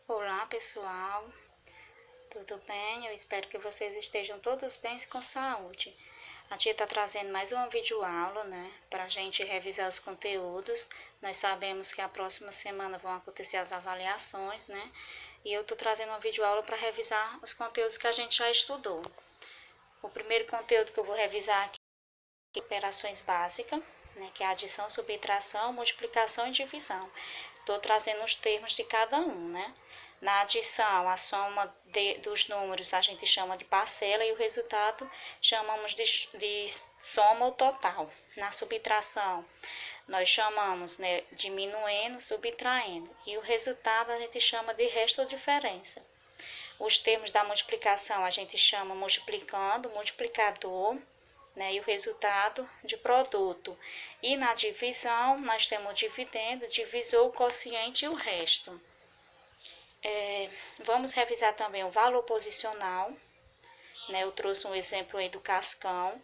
Olá pessoal, tudo bem? Eu espero que vocês estejam todos bem e com saúde. A tia está trazendo mais uma videoaula, né, para a gente revisar os conteúdos. Nós sabemos que a próxima semana vão acontecer as avaliações, né, e eu estou trazendo uma videoaula para revisar os conteúdos que a gente já estudou. O primeiro conteúdo que eu vou revisar aqui é operações básicas, né, que é adição, subtração, multiplicação e divisão. Estou trazendo os termos de cada um, né? Na adição, a soma dos números a gente chama de parcela e o resultado chamamos de soma ou total. Na subtração, nós chamamos, né, diminuindo, subtraindo. E o resultado a gente chama de resto ou diferença. Os termos da multiplicação a gente chama multiplicando, multiplicador, né, e o resultado de produto. E na divisão, nós temos o dividendo, divisor, o quociente e o resto. Vamos revisar também o valor posicional, né, eu trouxe um exemplo aí do Cascão.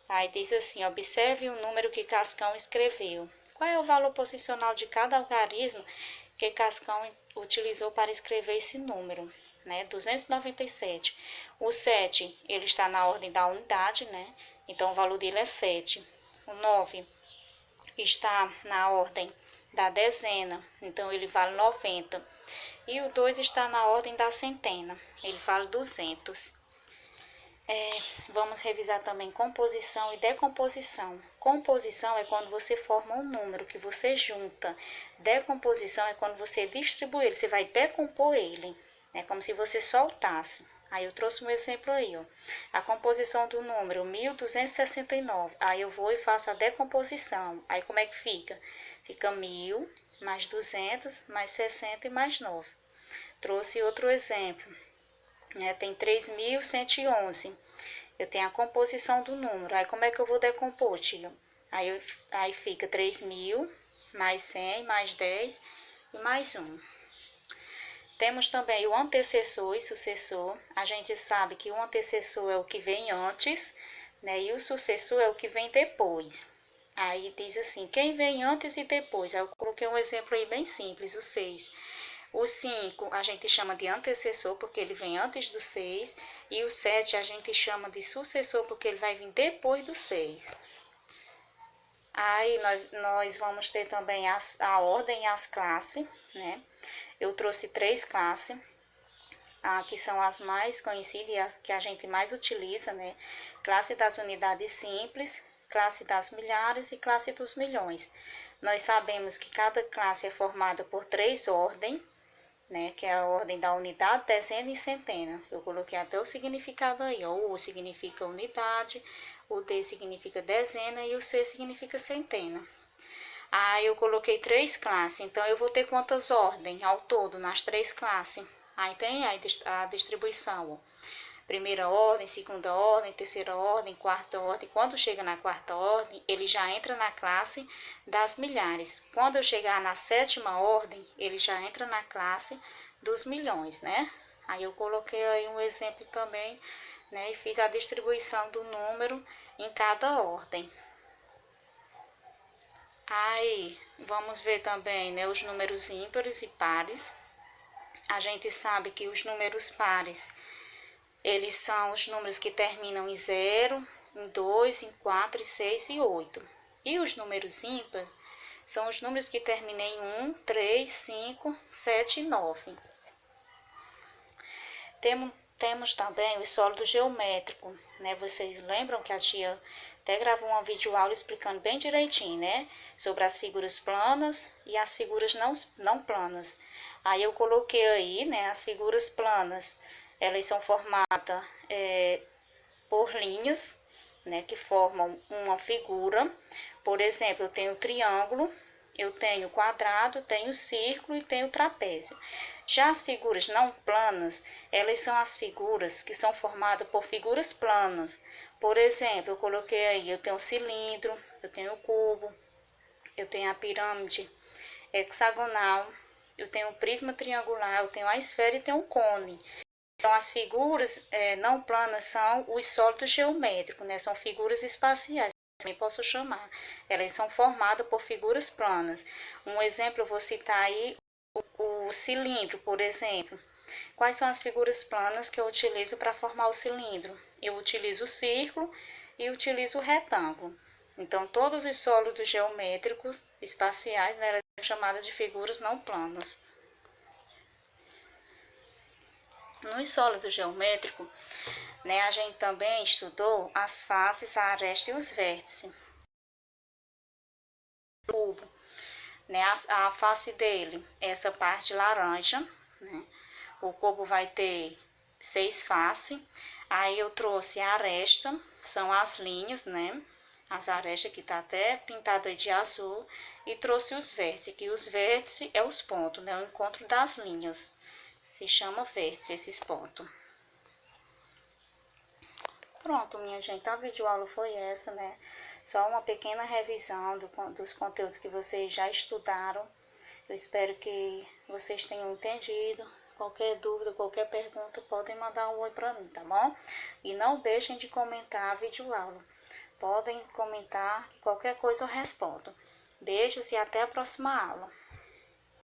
Aí diz assim, observe o número que Cascão escreveu. Qual é o valor posicional de cada algarismo que Cascão utilizou para escrever esse número? Né, 297. O 7, ele está na ordem da unidade, né? Então, o valor dele é 7. O 9 está na ordem da dezena, então ele vale 90. E o 2 está na ordem da centena, ele vale 200. Vamos revisar também composição e decomposição. Composição é quando você forma um número que você junta. Decomposição é quando você distribui ele, você vai decompor ele. É como se você soltasse. Aí eu trouxe um exemplo aí, ó. A composição do número 1269. Aí eu vou e faço a decomposição. Aí como é que fica? Fica 1000 mais 200 mais 60 e mais 9. Trouxe outro exemplo. Tem 3.111. Eu tenho a composição do número. Aí como é que eu vou decompor, tio? Aí fica 3.000 mais 100 mais 10 e mais 1. Temos também o antecessor e sucessor. A gente sabe que o antecessor é o que vem antes, né? E o sucessor é o que vem depois. Aí diz assim, quem vem antes e depois? Aí eu coloquei um exemplo aí bem simples, o 6. O 5 a gente chama de antecessor porque ele vem antes do 6. E o 7 a gente chama de sucessor porque ele vai vir depois do 6. Aí nós vamos ter também a ordem e as classes, né? Eu trouxe 3 classes, que são as mais conhecidas e as que a gente mais utiliza, né? Classe das unidades simples, classe das milhares e classe dos milhões. Nós sabemos que cada classe é formada por 3 ordens, né? Que é a ordem da unidade, dezena e centena. Eu coloquei até o significado aí, ó. O U significa unidade, o D significa dezena e o C significa centena. Aí eu coloquei 3 classes, então eu vou ter quantas ordens ao todo nas 3 classes? Aí tem a distribuição, ó. Primeira ordem, segunda ordem, terceira ordem, quarta ordem. Quando chega na quarta ordem, ele já entra na classe das milhares. Quando eu chegar na 7ª ordem, ele já entra na classe dos milhões, né? Aí eu coloquei aí um exemplo também, né? E fiz a distribuição do número em cada ordem. Aí, vamos ver também, né, os números ímpares e pares. A gente sabe que os números pares, eles são os números que terminam em 0, em 2, em 4, 6 e 8. E os números ímpares são os números que terminam em 1, 3, 5, 7 e 9. Temos também os sólidos geométricos, né? Vocês lembram que a tia até gravou uma videoaula explicando bem direitinho, né? Sobre as figuras planas e as figuras não planas. Aí eu coloquei aí, né? As figuras planas, elas são formadas por linhas, né? Que formam uma figura. Por exemplo, eu tenho triângulo, eu tenho quadrado, tenho círculo e tenho trapézio. Já as figuras não planas, elas são as figuras que são formadas por figuras planas. Por exemplo, eu coloquei aí, eu tenho o cilindro, eu tenho o cubo, eu tenho a pirâmide hexagonal, eu tenho o prisma triangular, eu tenho a esfera e tenho o cone. Então, as figuras não planas são os sólidos geométricos, né? São figuras espaciais, também posso chamar. Elas são formadas por figuras planas. Um exemplo, eu vou citar aí o o cilindro, por exemplo. Quais são as figuras planas que eu utilizo para formar o cilindro? Eu utilizo o círculo e utilizo o retângulo. Então, todos os sólidos geométricos espaciais, né, eram chamadas de figuras não planas. Nos sólidos geométricos, né, a gente também estudou as faces, a aresta e os vértices. O cubo, né, a face dele é essa parte laranja, né? O cubo vai ter 6 faces. Aí eu trouxe a aresta, são as linhas, né? As arestas que tá até pintada de azul. E trouxe os vértices, que os vértices é os pontos, né? O encontro das linhas. Se chama vértice esses pontos. Pronto, minha gente, a videoaula foi essa, né? Só uma pequena revisão dos conteúdos que vocês já estudaram. Eu espero que vocês tenham entendido. Qualquer dúvida, qualquer pergunta, podem mandar um oi para mim, tá bom? E não deixem de comentar a videoaula. Podem comentar que qualquer coisa eu respondo. Beijos e até a próxima aula.